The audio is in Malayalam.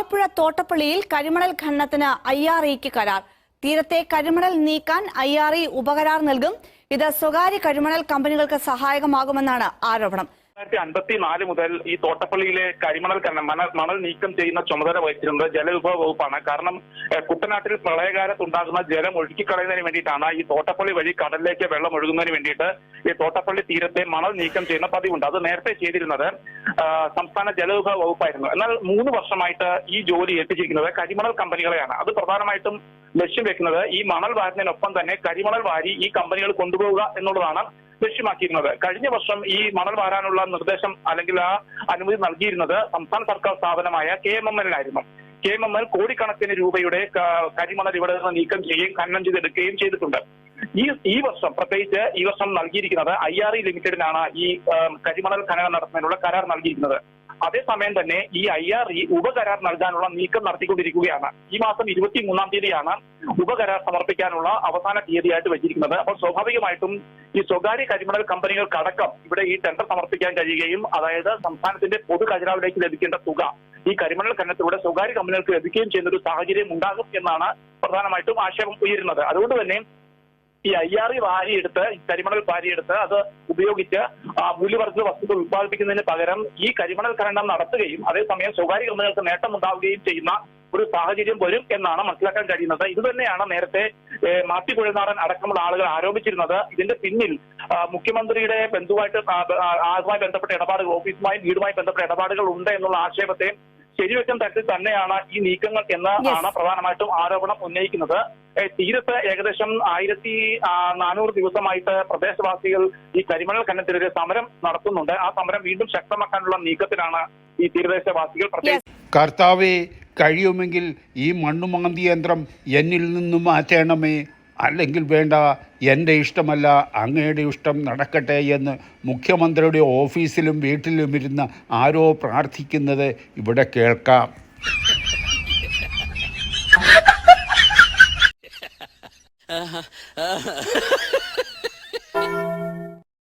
ആലപ്പുഴ തോട്ടപ്പള്ളിയിൽ കരിമണൽ ഖനനത്തിന് IREക്ക് കരാർ. തീരത്തെ കരിമണൽ നീക്കാൻ IRE ഉപകരാർ നൽകും. ഇത് സ്വകാര്യ കരിമണൽ കമ്പനികൾക്ക് സഹായകമാകുമെന്നാണ് ആരോപണം. 1954 മുതൽ ഈ തോട്ടപ്പള്ളിയിലെ കരിമണൽ ഖനനം മണൽ നീക്കം ചെയ്യുന്ന ചുമതല വഹിച്ചിരുന്നത് ജലവിഭവ വകുപ്പാണ്. കാരണം കുട്ടനാട്ടിൽ പ്രളയകാലത്തുണ്ടാകുന്ന ജലം ഒഴുക്കിക്കളയുന്നതിന് വേണ്ടിയിട്ടാണ് ഈ തോട്ടപ്പള്ളി വഴി കടലിലേക്ക് വെള്ളം ഒഴുകുന്നതിന് വേണ്ടിയിട്ട് ഈ തോട്ടപ്പള്ളി തീരത്തെ മണൽ നീക്കം ചെയ്യുന്ന പതിവുണ്ട്. അത് നേരത്തെ ചെയ്തിരുന്നത് സംസ്ഥാന ജലവിഭവ വകുപ്പായിരുന്നു. എന്നാൽ 3 വർഷമായിട്ട് ഈ ജോലി ഏൽപ്പിച്ചിരിക്കുന്നത് കരിമണൽ കമ്പനികളെയാണ്. അത് പ്രധാനമായിട്ടും ലക്ഷ്യം വെക്കുന്നത് ഈ മണൽ വാരുന്നതിനൊപ്പം തന്നെ കരിമണൽ വാരി ഈ കമ്പനികൾ കൊണ്ടുപോവുക എന്നുള്ളതാണ് ലക്ഷ്യമാക്കിയിരുന്നത്. കഴിഞ്ഞ വർഷം ഈ മണൽ വാരാനുള്ള നിർദ്ദേശം അല്ലെങ്കിൽ ആ അനുമതി നൽകിയിരുന്നത് സംസ്ഥാന സർക്കാർ സ്ഥാപനമായ KMML-നായിരുന്നു. KMML കോടിക്കണക്കിന് രൂപയുടെ കരിമണൽ ഇവിടെ നിന്ന് നീക്കം ചെയ്യുകയും ഖനനം ചെയ്തെടുക്കുകയും ചെയ്തിട്ടുണ്ട്. ഈ വർഷം പ്രത്യേകിച്ച് ഈ വർഷം നൽകിയിരിക്കുന്നത് IRE ലിമിറ്റഡിനാണ് ഈ കരിമണൽ ഖനനം നടത്തുന്നതിനുള്ള കരാർ നൽകിയിരിക്കുന്നത്. അതേസമയം തന്നെ ഈ IRE ഉപകരാർ നൽകാനുള്ള നീക്കം നടത്തിക്കൊണ്ടിരിക്കുകയാണ്. ഈ മാസം 23-ാം തീയതിയാണ് ഉപകരാർ സമർപ്പിക്കാനുള്ള അവസാന തീയതിയായിട്ട് വെച്ചിരിക്കുന്നത്. അപ്പോൾ സ്വാഭാവികമായിട്ടും ഈ സ്വകാര്യ കരിമണൽ കമ്പനികൾക്കടക്കം ഇവിടെ ഈ ടെൻഡർ സമർപ്പിക്കാൻ കഴിയുകയും അതായത് സംസ്ഥാനത്തിന്റെ പൊതു ഖജനാവിലേക്ക് ലഭിക്കേണ്ട തുക ഈ കരിമണൽ ഖനനത്തിലൂടെ സ്വകാര്യ കമ്പനികൾക്ക് ലഭിക്കുകയും ചെയ്യുന്ന ഒരു സാഹചര്യം ഉണ്ടാകും എന്നാണ് പ്രധാനമായിട്ടും ആക്ഷേപം ഉയരുന്നത്. അതുകൊണ്ട് തന്നെ ഈ IRE വാരിയെടുത്ത് കരിമണൽ വാരിയെടുത്ത് അത് ഉപയോഗിച്ച് മൂല്യവർദ്ധിത വസ്തുക്കൾ ഉത്പാദിപ്പിക്കുന്നതിന് പകരം ഈ കരിമണൽ ഖനനം നടത്തുകയും അതേസമയം സ്വകാര്യ കമ്പനികൾക്ക് നേട്ടമുണ്ടാവുകയും ചെയ്യുന്ന ഒരു സാഹചര്യം വരും എന്നാണ് മനസ്സിലാക്കാൻ കഴിയുന്നത്. ഇത് തന്നെയാണ് നേരത്തെ മാത്യു കുഴൽനാടൻ അടക്കമുള്ള ആളുകൾ ആരോപിച്ചിരുന്നത്. ഇതിന്റെ പിന്നിൽ മുഖ്യമന്ത്രിയുടെ അതുമായി ബന്ധപ്പെട്ട ഇടപാടുകൾ ഓഫീസുമായും വീടുമായി ബന്ധപ്പെട്ട ഇടപാടുകൾ ഉണ്ട് എന്നുള്ള ആക്ഷേപത്തെ ശരിവെക്കാൻ തരത്തിൽ തന്നെയാണ് ഈ നീക്കങ്ങൾ എന്നാണ് പ്രധാനമായിട്ടും ആരോപണം ഉന്നയിക്കുന്നത്. തീരത്ത് ഏകദേശം 1400 ദിവസമായിട്ട് പ്രദേശവാസികൾ ഈ കരിമണൽ ഖനനത്തിനെതിരെ സമരം നടത്തുന്നുണ്ട്. ആ സമരം വീണ്ടും ശക്തമാക്കാനുള്ള നീക്കത്തിലാണ് ഈ തീരദേശവാസികൾ. കർത്താവേ, കഴിയുമെങ്കിൽ ഈ മണ്ണുമാന്തി യന്ത്രം എന്നിൽ നിന്നും മാറ്റണമേ, അല്ലെങ്കിൽ വേണ്ട, എൻ്റെ ഇഷ്ടമല്ല അങ്ങയുടെ ഇഷ്ടം നടക്കട്ടെ എന്ന് മുഖ്യമന്ത്രിയുടെ ഓഫീസിലും വീട്ടിലും ഇരുന്ന് ആരോ പ്രാർത്ഥിക്കുന്നത് ഇവിടെ കേൾക്കാം.